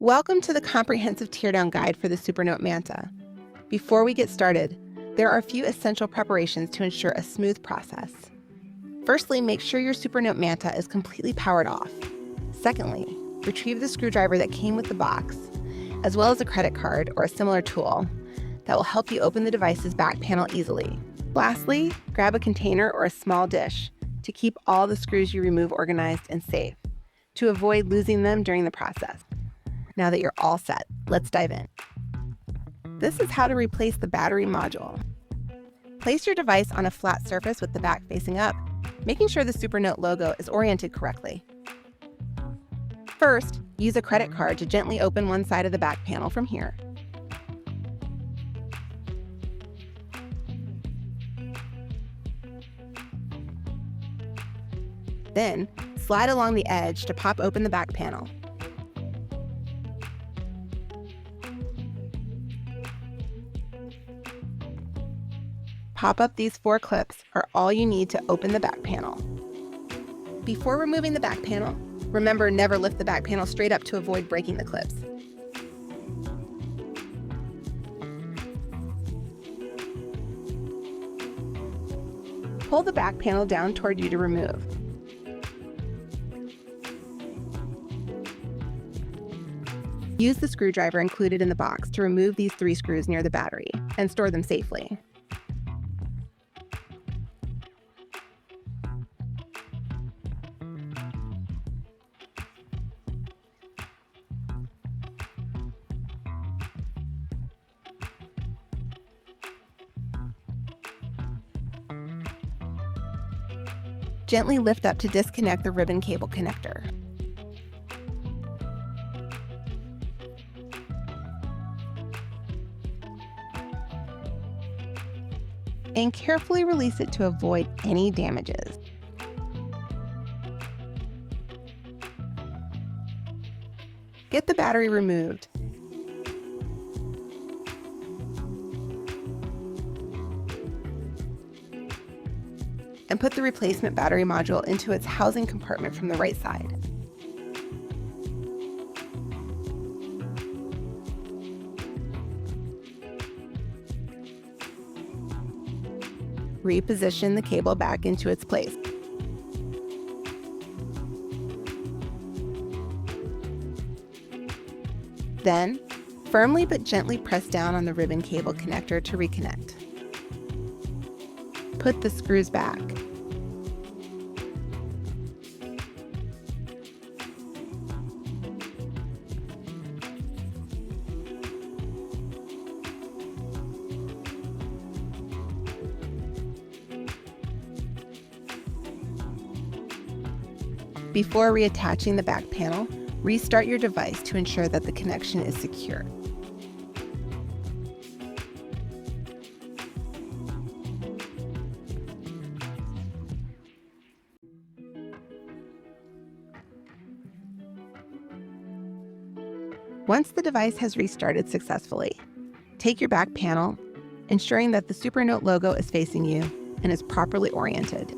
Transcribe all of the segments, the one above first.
Welcome to the comprehensive teardown guide for the Supernote Manta. Before we get started, there are a few essential preparations to ensure a smooth process. Firstly, make sure your Supernote Manta is completely powered off. Secondly, retrieve the screwdriver that came with the box, as well as a credit card or a similar tool that will help you open the device's back panel easily. Lastly, grab a container or a small dish to keep all the screws you remove organized and safe, to avoid losing them during the process. Now that you're all set, let's dive in. This is how to replace the battery module. Place your device on a flat surface with the back facing up, making sure the Supernote logo is oriented correctly. First, use a credit card to gently open one side of the back panel from here. Then, slide along the edge to pop open the back panel. Pop-up these 4 clips are all you need to open the back panel. Before removing the back panel, remember never lift the back panel straight up to avoid breaking the clips. Pull the back panel down toward you to remove. Use the screwdriver included in the box to remove these 3 screws near the battery and store them safely. Gently lift up to disconnect the ribbon cable connector. And carefully release it to avoid any damages. Get the battery removed. And put the replacement battery module into its housing compartment from the right side. Reposition the cable back into its place. Then, firmly but gently press down on the ribbon cable connector to reconnect. Put the screws back. Before reattaching the back panel, restart your device to ensure that the connection is secure. Once the device has restarted successfully, take your back panel, ensuring that the Supernote logo is facing you and is properly oriented.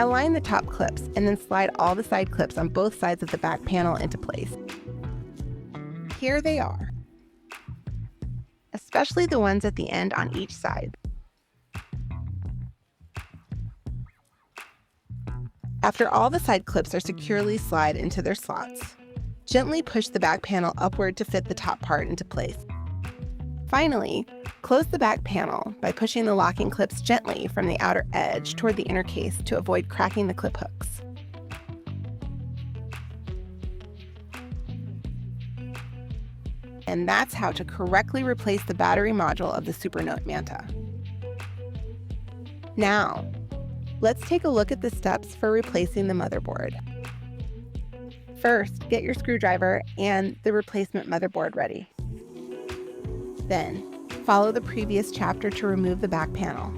Align the top clips and then slide all the side clips on both sides of the back panel into place. Here they are, especially the ones at the end on each side. After all the side clips are securely slid into their slots, gently push the back panel upward to fit the top part into place. Finally, close the back panel by pushing the locking clips gently from the outer edge toward the inner case to avoid cracking the clip hooks. And that's how to correctly replace the battery module of the Supernote Manta. Now, let's take a look at the steps for replacing the motherboard. First, get your screwdriver and the replacement motherboard ready. Then, follow the previous chapter to remove the back panel.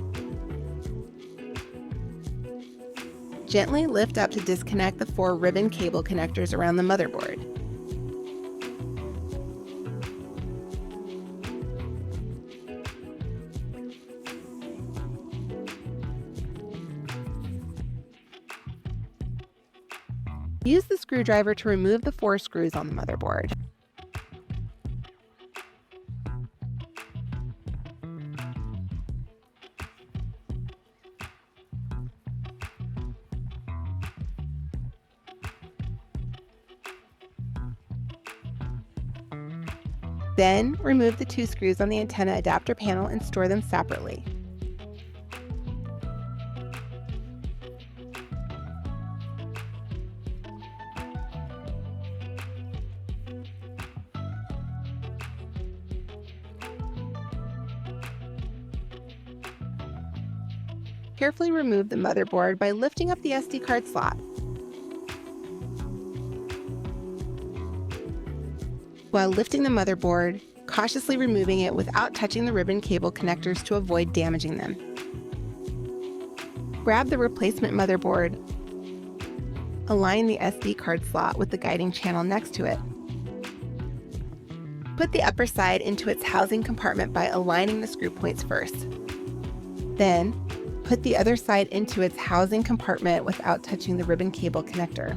Gently lift up to disconnect the 4 ribbon cable connectors around the motherboard. Use the screwdriver to remove the 4 screws on the motherboard. Then, remove the 2 screws on the antenna adapter panel and store them separately. Carefully remove the motherboard by lifting up the SD card slot. While lifting the motherboard, cautiously removing it without touching the ribbon cable connectors to avoid damaging them. Grab the replacement motherboard. Align the SD card slot with the guiding channel next to it. Put the upper side into its housing compartment by aligning the screw points first. Then, put the other side into its housing compartment without touching the ribbon cable connector.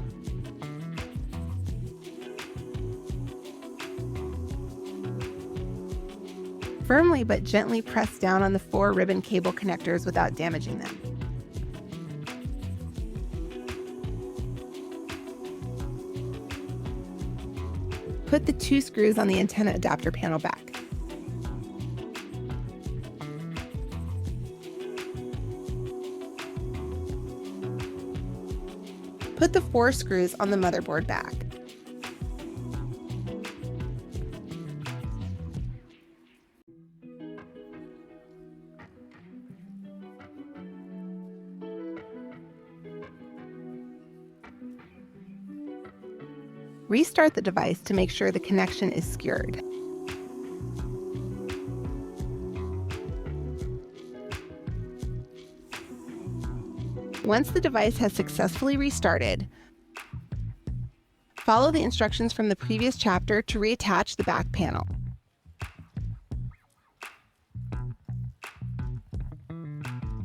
Firmly but gently press down on the 4 ribbon cable connectors without damaging them. Put the 2 screws on the antenna adapter panel back. Put the 4 screws on the motherboard back. Restart the device to make sure the connection is secured. Once the device has successfully restarted, follow the instructions from the previous chapter to reattach the back panel.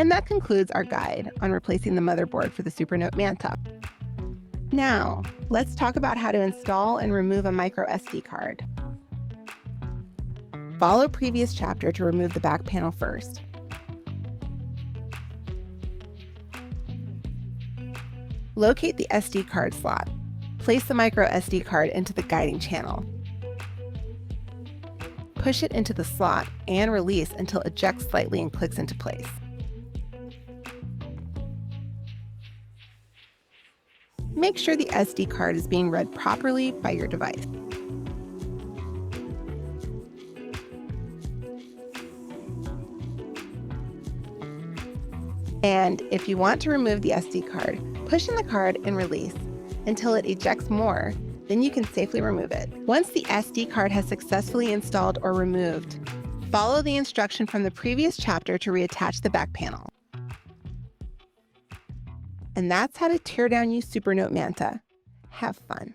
And that concludes our guide on replacing the motherboard for the Supernote Manta. Now, let's talk about how to install and remove a microSD card. Follow previous chapter to remove the back panel first. Locate the SD card slot. Place the microSD card into the guiding channel. Push it into the slot and release until it ejects slightly and clicks into place. Make sure the SD card is being read properly by your device. And if you want to remove the SD card, push in the card and release until it ejects more, then you can safely remove it. Once the SD card has successfully installed or removed, follow the instruction from the previous chapter to reattach the back panel. And that's how to tear down your Supernote Manta. Have fun.